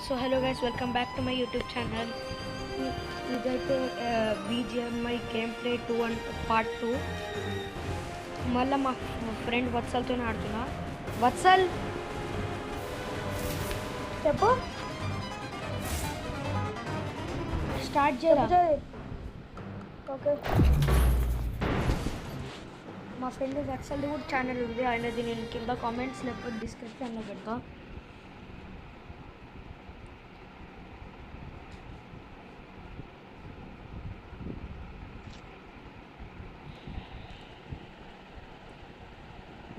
So hello guys, welcome back to my YouTube channel. ఇదైతే BGMI game play 2 and part 2. మళ్ళీ మా friend వత్సల్తోనే ఆడుతున్నా. వత్సల్ చెప్పు. స్టార్ట్ చేయరా? ఓకే. మా ఫ్రెండ్ వత్సల్ది కూడా ఛానల్ ఉంది, ఆయనది నేను కింద కామెంట్స్ లేకపోతే డిస్క్రిప్షన్లో పెడతా.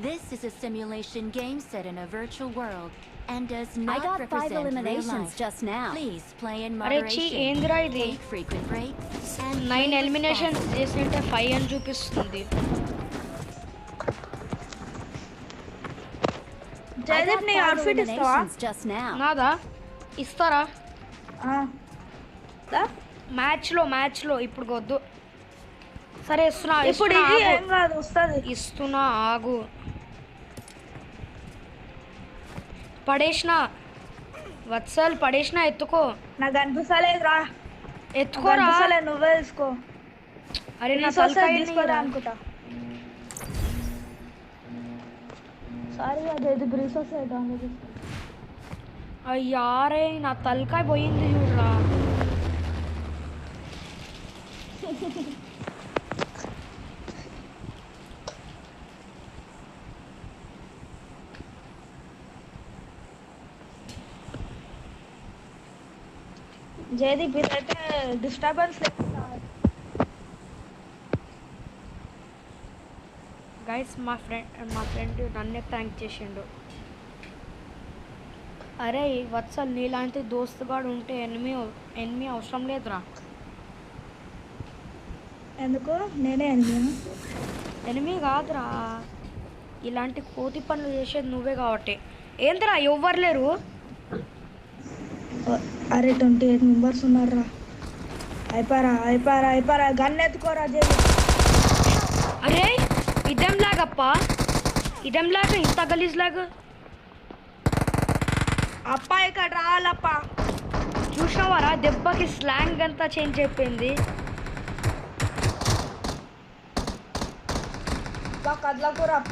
This is a simulation game set in a virtual world and does not I got 5 represent real eliminations life. just now. Please play in అరే చీ, moderation. ఏందిరా ఇది? Take frequent breaks and 9 play eliminations responsibly. చేసింటే 5 అని చూపిస్తుంది. I Jaydeep got నీ 5 outfit ఇస్తావా? eliminations just now. నాదా ఇస్తారా? దా. మ్యాచ్లో ఇప్పుడు వద్దు. సరే ఇస్తున్నా, ఇప్పుడు ఇస్తున్నా, ఇది ఆగు. ఏం కాదు, వస్తుంది. ఇస్తున్నా ఆగు. పడేసిన వత్సల్, పడేసిన. ఎత్తుకో, నాకు అనిపిస్తలేదు రా. ఎత్తుకోరా. అనిపిస్తలేదు, నువ్వే తీసుకో. అరే నా రీసోర్సెస్ తలకాయ తీసుకోరా అనుకుంటా. సారీ జయదీప్, రీసోర్సెస్ డౌన్లోడ్ చేసుకో. అయ్యారే నా తలకాయ పోయింది చూడరా. జయదీప్ ఇదైతే డిస్టర్బెన్స్ గైస్, మా ఫ్రెండ్ నన్నే ప్రాంక్ చేసిండు. అరే వత్సల్, నీలాంటి దోస్తుగాడు ఉంటే ఎనిమి అవసరం లేదురా. ఎందుకు? నేనే ఎనిమి కాదురా, ఇలాంటి కోతి పనులు చేసేది నువ్వే కాబట్టి. ఏందిరా ఎవ్వరు లేరు? అరే 28 మెంబర్స్ ఉన్నారా. అయిపోయారా గన్ ఎత్తుకోరా జయదీప్. అరే ఇదేం లాగప్పా, ఇదేం లాగ, ఇంత గలీజ్ లాగా. అప్ప ఇక్కడ రావాలప్ప. చూసినావారా, దెబ్బకి స్లాంగ్ అంతా చేంజ్ అయిపోయింది. కదలకూర అప్ప.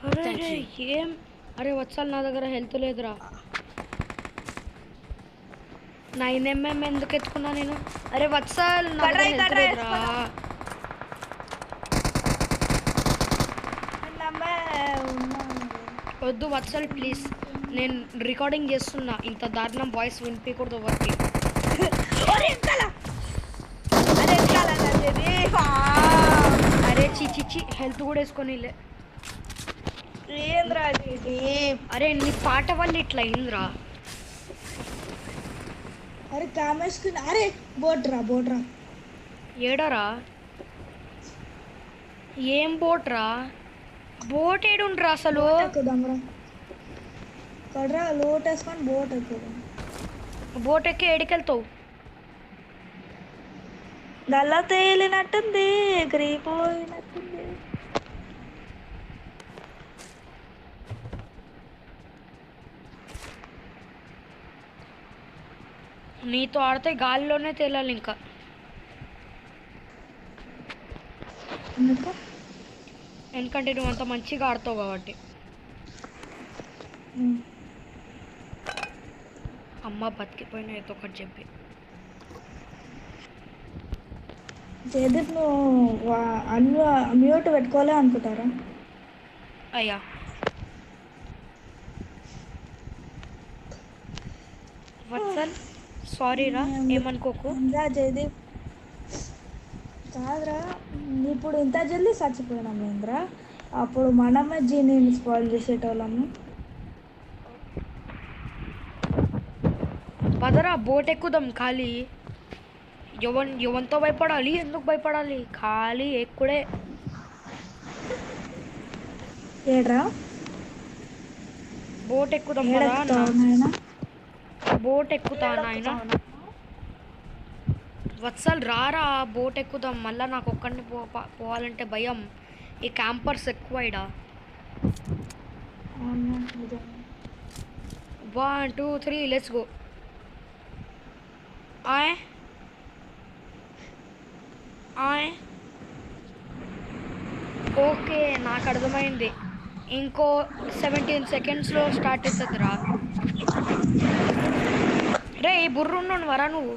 అరే Thank you. ఏం, అరే వత్సల్ నా దగ్గర హెల్త్ లేదురా. 9mm ఎందుకు ఎత్తుకున్నా నేను? అరే వత్సల్ నా దగ్గర హెల్త్ కడ్రా లేదురా. వద్దు వత్సల్ ప్లీజ్, నేను రికార్డింగ్ చేస్తున్నా. ఇంత దారుణం వాయిస్ వినిపించకూడదు ఎవరికి. అరే చిచి, హెల్త్ కూడా వేసుకొని. ఏంద్రా ఇది? అరే నీ పాట వల్ల ఇట్లా అయిందిరా. అరే కామేసుకుని. అరే బోట్రా. ఏడరా? ఏం బోట్రా? బోట్ ఏడుండ్రా అసలు? ఎక్కుదాంరా. కడ్రా లోట్ వేసుకొని బోట్ ఎక్కుదాం. బోట్ ఎక్కి ఏడికెళ్తావు? గల్లా తేలినట్టుంది, ఎగిరిపోయినట్టుంది. నీతో ఆడితే గాలిలోనే తేలాలి ఇంకా. ఎందుకు? ఎందుకంటే నువ్వు అంత మంచిగా ఆడతావు కాబట్టి. అమ్మ బతికిపోయినా ఏదో ఒకటి చెప్పి. జయదీప్ నువ్వు మ్యూట్ పెట్టుకోలే అనుకుంటారా? అయ్యా వత్సల్ సారీ రా, ఏమనుకోకు. రా జయదీప్. కాదురా, ఇప్పుడు ఇంత జల్దీ చచ్చిపోయినాం ఏంద్రా. అప్పుడు మనమే జీనీని స్పాయిల్ చేసేటోళ్ళము. పదరా బోట్ ఎక్కుదాం. ఖాళీ ఎవరితో భయపడాలి? ఎందుకు భయపడాలి? ఖాళీ ఎక్కుడే. ఏడ్రా బోట్ ఎక్కుదాం కదా. బోట్ ఎక్కుతా నాయన. వత్సల్ రారా, బోట్ ఎక్కుదాం. మళ్ళీ నాకు ఒక్కడిని పోవాలంటే భయం. ఈ క్యాంపర్స్ ఎక్కువ ఇడ. అవునా నిజం. 1 2 3 లెట్స్ గో. ఆయ్ ఆయ్ ఓకే నాకు అర్థమైంది. ఇంకో 17 సెకండ్స్లో స్టార్ట్ అవుతుందిరా. రే ఈ బుర్ర ఉన్నాను వరా నువ్వు.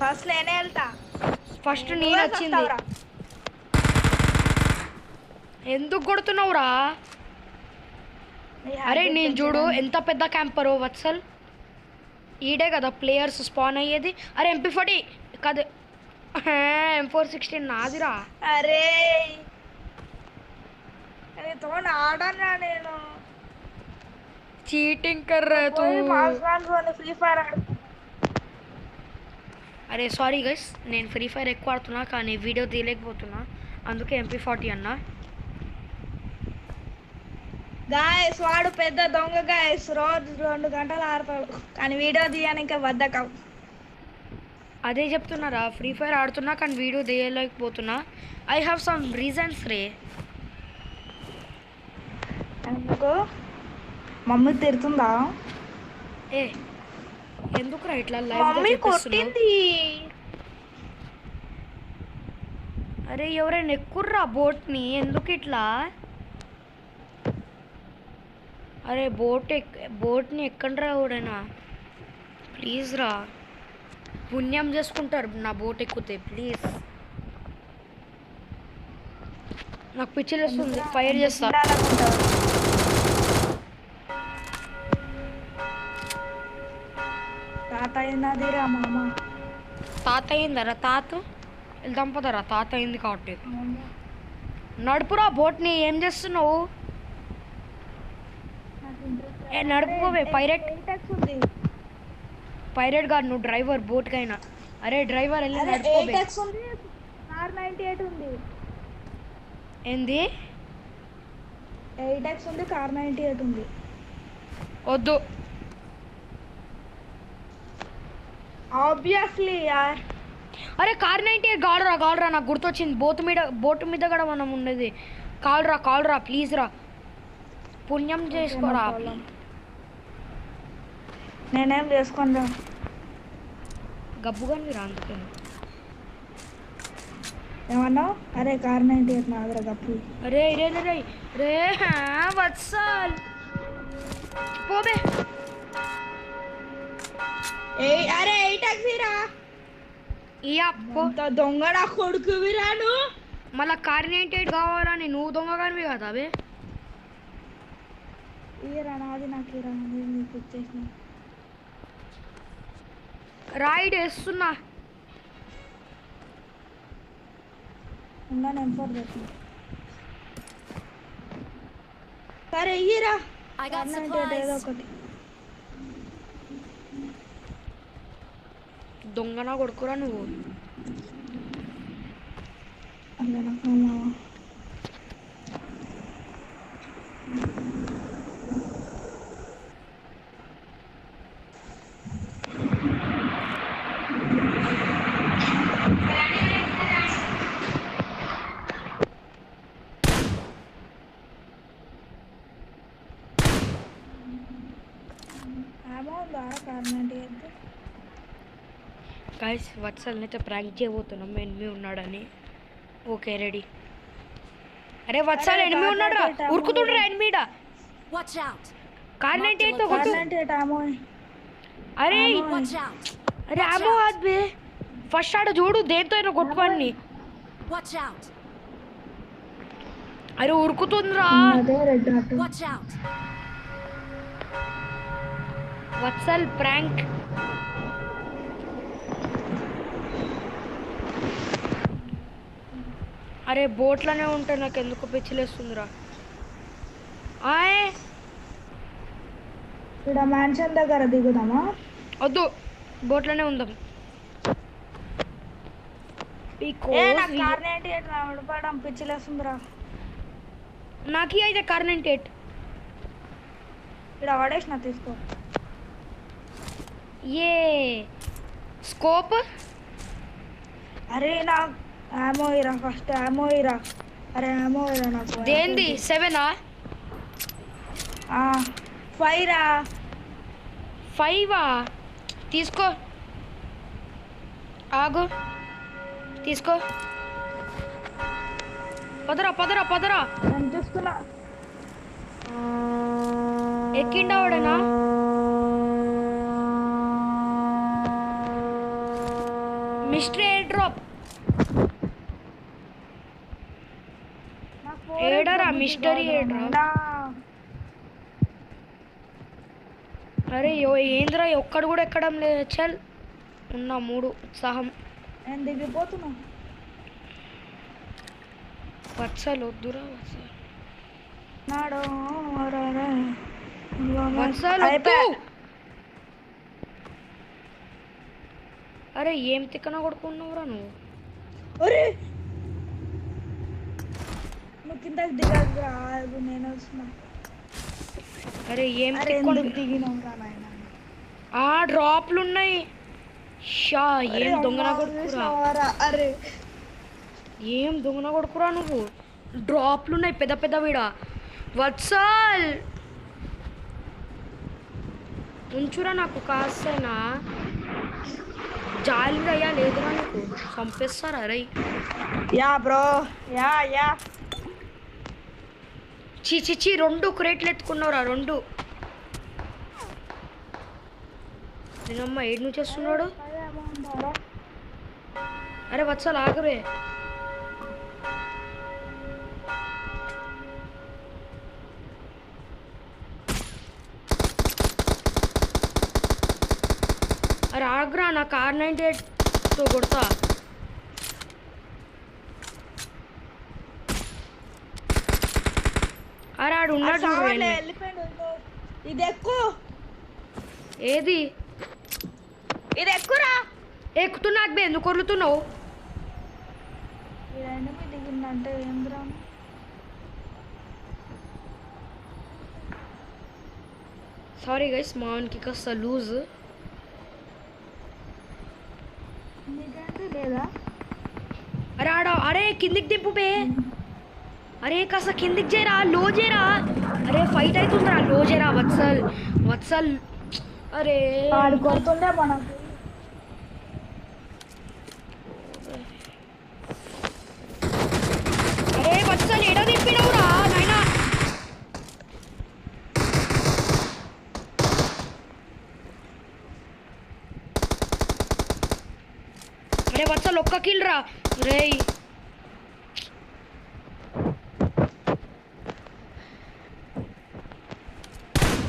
ఫస్ట్ నేనే వెళ్తా. ఫస్ట్ నేను వచ్చింది. ఎందుకు కొడుతున్నావురా? అరే నేను చూడు ఎంత పెద్ద క్యాంపరో వత్సల్. ఈడే కదా ప్లేయర్స్ స్పాన్ అయ్యేది. అరే MP40 కాదు M416 నాదిరా. అరే నీతో ఆడన్నా నేను. చీటింగ్ కర్రా తూ. ఫ్రీ ఫైర్ ఆడు. అరే సారీ గైస్, నేను ఫ్రీ ఫైర్ ఎక్కువ ఆడుతున్నా కానీ వీడియో తీయలేకపోతున్నా, అందుకే MP40 అన్నా. గాయస్ వాడు పెద్ద దొంగ గాయస్. రోజు 2 గంటలు ఆడతాడు కానీ వీడియో తీయడానికి బద్ధకం. అదే చెప్తున్నారా, ఫ్రీ ఫైర్ ఆడుతున్నా కానీ వీడియో తీయలేకపోతున్నా. ఐ హ్యావ్ సమ్ రీజన్స్ రే. ఎందుకు మమ్మీ తిడుతుందా? ఏ ఎందుకురా ఇట్లా మమ్మీ లైవ్ కొట్టింది. అరే ఎవరైనా ఎక్కుర్రా బోట్ని, ఎందుకు ఇట్లా? అరే బోట్ని ఎక్కండ్రా ఎవడైనా ప్లీజ్ రా. పుణ్యం చేసుకుంటారు నా బోట్ ఎక్కితే ప్లీజ్. నాకు పిచ్చిలు వస్తుంది, ఫైర్ చేస్తా. తాత అయినదిరా మామ. తాత అయిందరా? తాత వెళ్దాం పదరా, తాత అయింది కాబట్టి. నడుపురా బోట్ని. ఏం చేస్తున్నావు? ఏ నడుపుకోవే పైరెట్. పైరెట్ గారు నువ్వు డ్రైవర్ బోట్కైనా. అరే డ్రైవర్ వెళ్ళి నడుపుకోవే. R98 ఉంది. ఏంది? 8x ఉంది, కార్ 98 ఉంది. వద్దు. ఆబ్వియస్లీ యార్. అరే కార్ 98 కాల్రా నాకు గుర్తొచ్చింది. బోటు మీద కూడా మనం ఉండేది. కాల్రా ప్లీజ్ రా. పుణ్యం చేసుకోరా. నేనేం చేసుకోండి. గబ్బుగాని రా అందుకే. ఏమన్నావు? అరే కార్ 98 నాదరా గప్పు. రే రే రే రే వత్సల్ పోబే. అరే 8x రా. దొంగడా కొడుకు విరాను. మళ్ళా కార్ 98 కావాలని నువ్వు దొంగగానివి కదా అవే. ఇరా నాది నాకు ఇరా నీకు ఇచ్చేసిన. రైడ్ వేస్తున్నా. ఉన్నా M4 పెట్టిన. సరే ఇరా. I got ఏదో supplies. ఒకటి. దొంగనా కొడుకురా నువ్వు. గైస్ వత్సల్ని అయితే ప్రాంక్ చేయబోతున్నాం ఎనిమి ఉన్నాడని. Okay ready. అరే వత్సల్ ఎనిమి ఉన్నాడు రా, ఉరుకుతుండ్రా ఎనిమిడా. Watch out. కార్ 98 తో కొట్టు. అరే Watch out. అరే ఆమో ఆద్బే. ఫస్ట్ ఆడ చూడు దేంతో అయినా కొట్టుకోండి. Watch out. అరే ఉరుకుతుందిరా. Watch out. వత్సల్ ప్రాంక్. అరే బోట్లోనే ఉంటే నాకు ఎందుకు పిచ్చిలేస్తుందిరా. ఆయ్ ఇక్కడ మ్యాన్షన్ దగ్గర దిగుదామా? వద్దు బోట్లోనే ఉందాం. పిచ్చిలేస్తుందిరా. నాకు అయితే కార్ 98 ఇక్కడ పడేసిన తీసుకో. ఏ స్కోప్ అరే నా ఆమో ఇరా ఫస్ట్ ఆమో ఇరా. అరే ఆమో ఇరా నాకు. దేంది 7ఆ 5 రా. 5ఆ తీసుకో ఆగు తీసుకో పదరా పదరా పదరా నేను చూస్తున్నా. ఎక్కిండవాడనా మిస్టరీ ఎయిర్ డ్రాప్ ఏడరా మిస్టరీ ఎయిర్ డ్రాప్ అరే ఏంద్రా ఒక్కడు కూడా ఎక్కడం లేదు చల్ ఉన్న 3 ఉత్సాహం నేను దిగిపోతున్నా. వత్సలు వద్దురా వత్సలు నాడో వత్సలు వద్దు. అరే ఏం తిక్కన కొడుకున్నావురా నువ్వు. ఒరే నువ్వు కిందకి దిగదురా. నేను వస్తున్నా. అరే ఏం అరే తిక్కొని ఎందుకు దిగినావురా నాయనా? ఆ డ్రాప్లు ఉన్నాయి షా ఏం దొంగన కొడుకురా. చూసావారా? అరే ఏం దొంగన కొడుకురా నువ్వు. డ్రాప్లు ఉన్నాయి పెద్ద పెద్ద వీడ. వత్సల్ ఉంచురా నాకు కాస్తైనా జాలిదయ్యా లేదురా నీకు చంపేస్తారా రై. యా బ్రో యా చీ చీ చీ 2 క్రేట్లు ఎత్తుకున్నావురా 2. నేనమ్మ ఏడు నుంచి వస్తున్నాడు. అరే వత్సల్ ఆగరే. అరే ఆగ్రా నా కార్ 98తో కొడతా. అరే ఆడు ఉన్నాడు చూడండి. ఇది ఎక్కువ. ఏది ఇది ఎక్కురా. ఎక్కుతున్నాకు బే ఎందుకు కొరులుతున్నావు. ఈ రెండు దిగిందంటే ఏంద్రా. సారీ గైస్ మావన్కి కాస్త లూజ్. నీకంటే లేదా? అరే ఆడ అరే కిందికి దింపు బే. అరే కాస్త కిందికి చేరా లో చేరా. అరే ఫైట్ అవుతుందిరా లో చేరా వత్సల్ వత్సల్. అరే ఆడు కొడుతుండే మనకు. అరే వత్సల్ ఎడ దింపినవురా నాయనా. అరే వత్సల్ ఒక్క కిల్ రా రేయ్.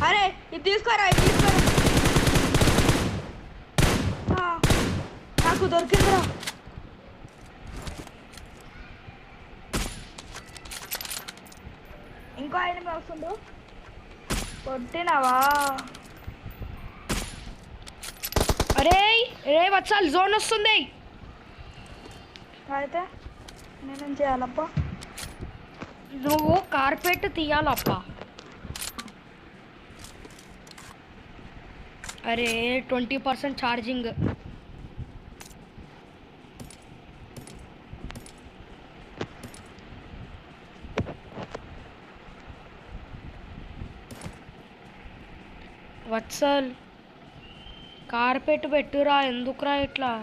అరే ఇది తీసుకోరా ఇది తీసుకోరా. నాకు దొరికిందిరా. ఇంకో ఆయన వస్తుండు. కొట్టినావా? అరే రే వత్సల్ జోన్ వస్తుంది. అయితే నేనేం చేయాలప్పా? నువ్వు కార్పెట్ తీయాలప్ప. అరే 20% ఛార్జింగ్. వత్సల్ కార్పెట్ పెట్టురా ఎందుకురా ఇట్లా.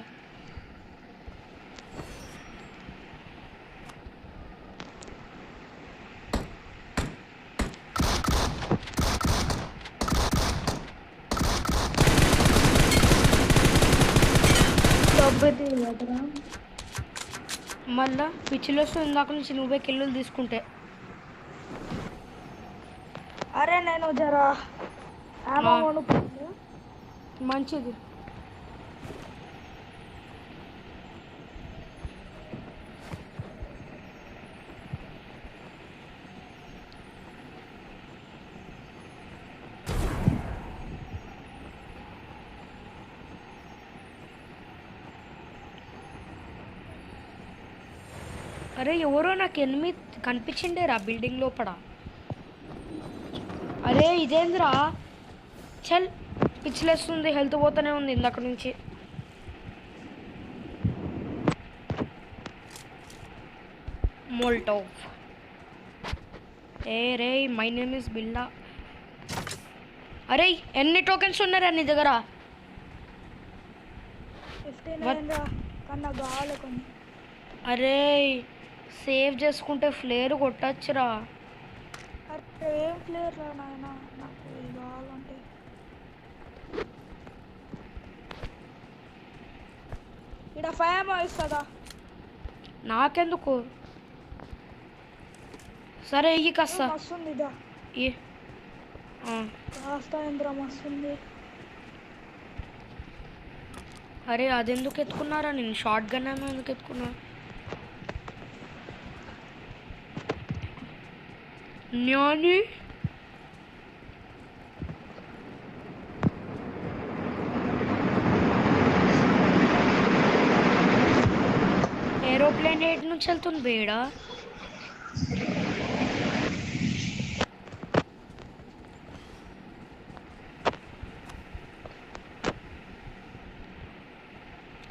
మళ్ళా పిచ్చిలో ఇందాక నుంచి నువ్వే కిల్లులు తీసుకుంటే. అరే నేను జరా ఆమో కొనుక్కుంటా. మంచిది. అరే ఎవరో నాకు ఎనిమిది కనిపించిండే రా బిల్డింగ్ లోపల. అరే ఇదేంద్రా చల్ పిచ్చిలేస్తుంది, హెల్త్ పోతూనే ఉంది ఇందాక నుంచి. మోల్టోవ్. ఏ రే, మై నేమ్ ఇస్ బిల్లా. అరే ఎన్ని టోకెన్స్ ఉన్నారా నీ దగ్గర? 59 రా, కన్నా కావాలి కొన్ని. అరే సేవ్ చేసుకుంటే ఫ్లేర్ కొట్టచ్చురా. అరే ఏం ఫ్లేర్ రా నాయన, నాకు ఇది కావాలంటే. ఇక్కడ 5 ఇస్తుందా? నాకెందుకు? సరే ఇయ్యి కాస్త. మస్తుంది ఇదా, ఏ కాస్త ఏంద్రా మస్తుంది. అరే అదెందుకు ఎత్తుకున్నారా? నేను షార్ట్ గన్ ఏమో ఎందుకు ఎత్తుకున్నా? న్యాని ఏరోప్లేన్ ఎటు నుంచి వెళ్తుంది బేడా?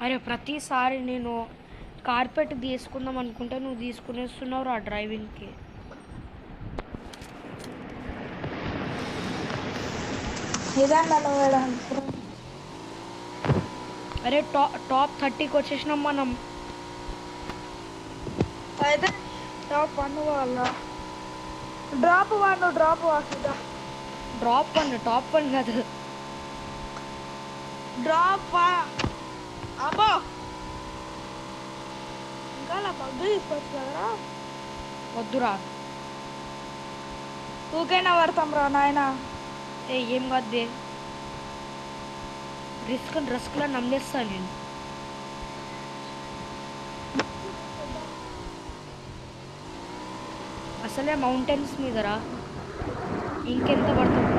అరే ప్రతిసారి నేను కార్పెట్ తీసుకుందాం అనుకుంటే నువ్వు తీసుకునేస్తున్నావు ఆ డ్రైవింగ్కి. అరే టాప్ 30కి వచ్చేసినాం మనం. అయితే టాప్ 1 వాళ్ళ డ్రాప్ 1 డ్రాప్ వాసుదా. డ్రాప్ 1 టాప్ 1 కాదు, డ్రాప్ అబ్బో ఇంకా పగ్గు తీసుకోవచ్చు కదరా. వద్దురా. 2Kనా పడతాం రా నాయన. ఏం కాదు, రిస్క్లా నమ్మేస్తా నేను. అసలే మౌంటైన్స్ మీదరా, ఇంకెంత పడుతుంది?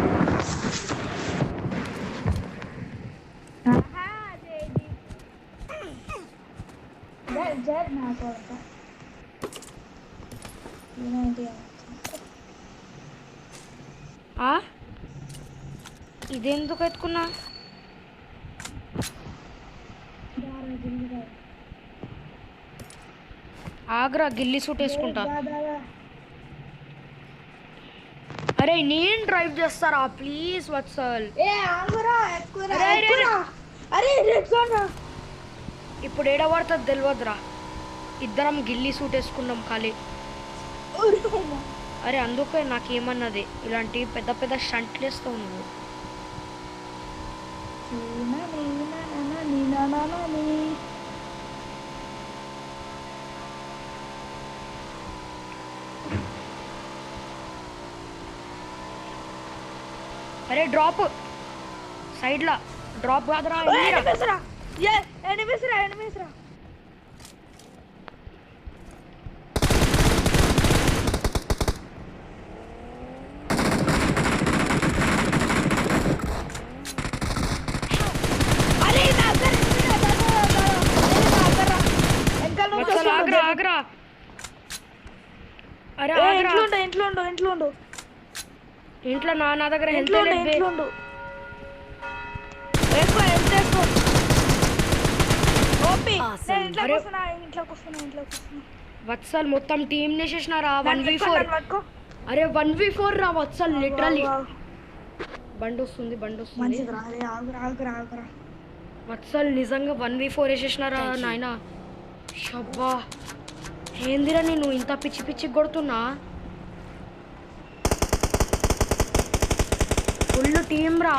ఇదెందుకు ఎత్తుకున్నా? ఆగ్రా, గిల్లి సూట్ వేసుకుంటా. అరే నేను డ్రైవ్ చేస్తారా ప్లీజ్ వత్సల్. ఇప్పుడు ఏడ పడుతుంది తెలియదురా. ఇద్దరం గిల్లి సూట్ వేసుకున్నాం ఖాళీ. అరే అందుకే నాకేమన్నది, ఇలాంటి పెద్ద పెద్ద షంట్లు వేస్తావు నువ్వు. అరే డ్రాప్ సైడ్లా, డ్రాప్ కాదురా. ఎనిమిస్ రా. ఆగ్రా. అరే ఇంట్లో నా దగ్గర హెల్త్ లేదు. వత్సల్ మొత్తం టీం నేసేసినారా 1v4. అరే 1v4 రా వత్సల్, లిటరలీ. బండి వస్తుంది. వత్సల్ నిజంగా 1v4 వేసేసినారా నాయన. షబ్బా ఏందిరా నేను ఇంత పిచ్చి పిచ్చి కొడుతున్నా. ఫుల్ టీం రా.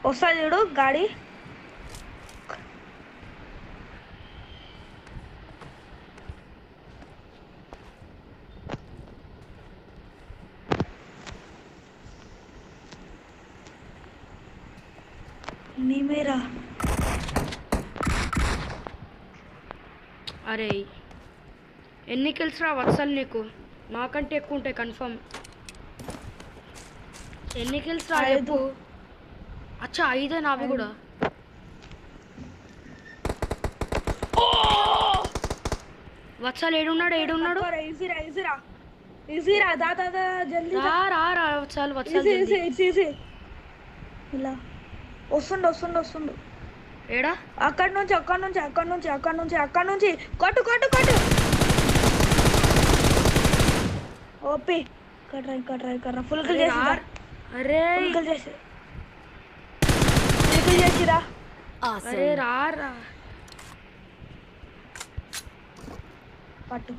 వస్తా చూడు గాడి. నీమేరా. అరే ఎన్ని కిల్స్ రా వత్సల్ నీకు? నాకంటే ఎక్కువ ఉంటాయి కన్ఫర్మ్. ఎన్ని కిల్స్ రా చెప్పు? అచ్చా 5 నావి కూడా. వత్సల్ ఏడున్నాడు? ఈజీ రా దా దా దా జల్దీ రా రా రా వత్సల్ వత్సల్ ఈజీ జల్దీ. ఈజీ ఇట్స్ ఈజీ ఇలా వస్తుండు వస్తుండు వస్తుండు ఏడా అక్కడి నుంచి కొట్టు కొట్టు కొట్టు ఓపి కట్రా ఫుల్ కిల్ అరే చేసిరా రా. అరే ఫుల్ కిల్ చేసిరా అరే Awesome. రా రా. పట్టు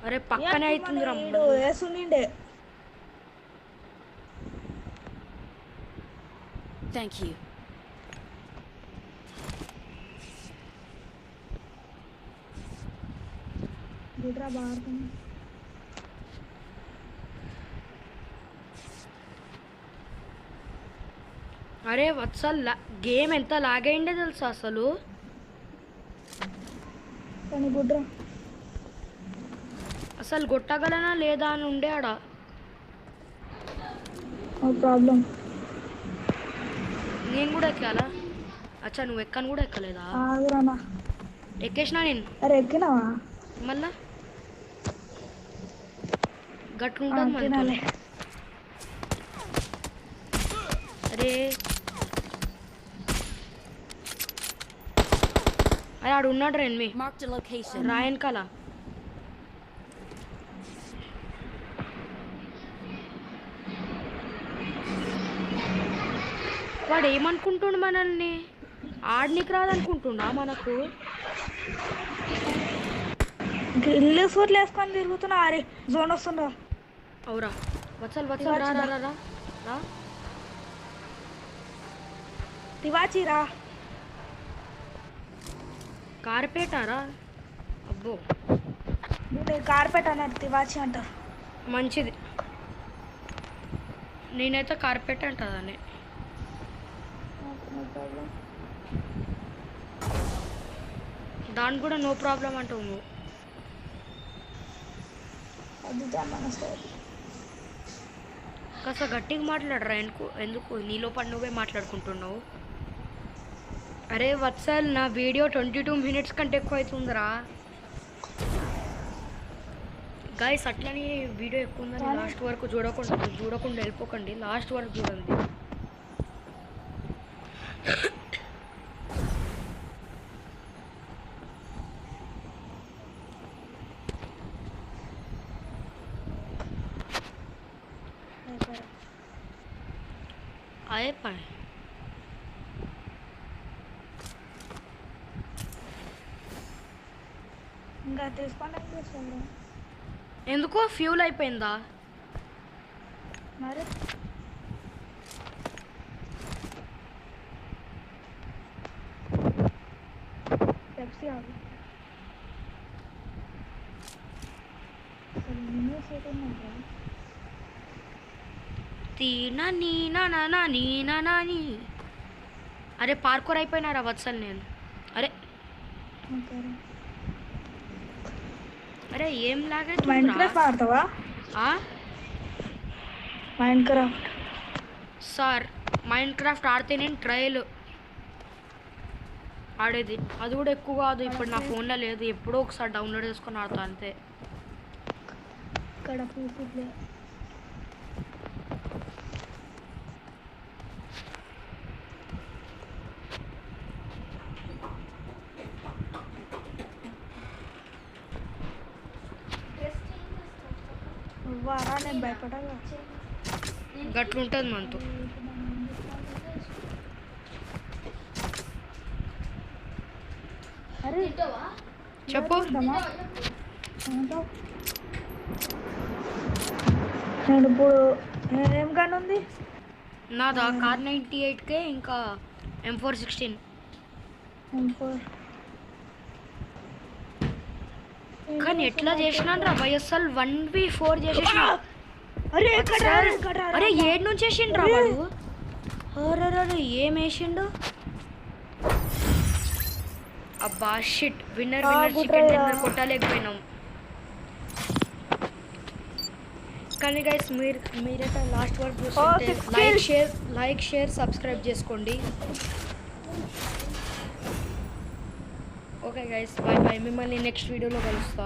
అరే పక్కనే అవుతుంది వీడు వేసుండే Thank you. గుడ్రా బాగుంది అరే వత్సల్ గేమ్ ఎంత లాగ్ అయిందే తెలుసా అసలు. కానీ గుడ్రా అసలు కొట్టగలనా లేదా అని ఉండే ఆడ. నో ప్రాబ్లం నేను కూడా ఎక్కాలా? అచ్చా నువ్వు ఎక్కను కూడా ఎక్కలేదా? ఆగురానా ఎక్కేసినా నేను అరే ఎక్కినావా మళ్ళా గట్లుంటుంది మనతో. తినాలి అరే అరే ఆడు ఉన్నాడు రా ఎన్మి Marked a location. రాయన్ కల. వాడు ఏమనుకుంటుండు మనల్ని? ఆడనికి రాదనుకుంటుండా మనకు? గిల్లు సూట్లు వేసుకొని తిరుగుతున్నా అరే జోన్ వస్తుండ్రా అవురా వత్సల్ వత్సల్ రా రా రా రా రా. తివాచీరా కార్పేటారా? అబ్బో నేను కార్పెట్ అన్నారు తివాచి అంటారు మంచిది. నేనైతే కార్పెట్ అంటుందని. దాని కూడా నో ప్రాబ్లం అంటావు నువ్వు. అది మన స్టోరీ కాస్త గట్టిగా మాట్లాడరా ఎందుకు నీలో పడి నువ్వే మాట్లాడుకుంటున్నావు? అరే వత్సల్ నా వీడియో 22 మినిట్స్ కంటే ఎక్కువ అవుతుందిరా గాయస్. అట్లని వీడియో ఎక్కువ ఉందని లాస్ట్ వరకు చూడకుండా వెళ్ళిపోకండి, లాస్ట్ వరకు చూడండి. అయిపోయి ఇంకా తీసుకోండి ఎందుకో ఫ్యూల్ అయిపోయిందా? మరి పెప్సీ ఆగు అసలు నిన్నే సేట్ ఉందంటే తీనా నీనా నానా నీనా నాని. అరే పార్కోర్ అయిపోయినారా వత్సల్ నేను? అరే ఓకే అరే ఏం మైండ్ క్రాఫ్ట్ లాగైతుందిరా? ఆడతావా Minecraft sir Minecraft ఆడితే నేను ట్రయల్ ఆడేది, అది కూడా ఎక్కువ కాదు. ఇప్పుడు నా ఫోన్లో లేదు, ఎప్పుడో ఒకసారి డౌన్లోడ్ చేసుకొని ఆడతా అంతే. ఇక్కడ పీసీ ప్లే వారా నేను భయపడాలా గట్లుంటుంది మనతో. అరే చెప్పు. నేను ఇప్పుడు ఏం గన్ ఉంది నాదా కార్ 98K ఇంకా M416. కానీ ఎట్లా చేసినాను రా భయ్, అసలు 1v4 చేసేసిన. అరే అరే ఏడు నుంచి వేసిండు రా వాడు. అరే ఏం వేసిండు? అబ్బా షిట్, విన్నర్ చికెన్ డిన్నర్ కొట్టలేకపోయినాం. కానీ గైస్ మీరైతే లాస్ట్ వరకు చూస్తుంటే లైక్ షేర్ సబ్స్క్రైబ్ చేసుకోండి. ఓకే గైస్ బాయ్ బాయ్, మిమ్మల్ని నెక్స్ట్ వీడియోలో కలుస్తా.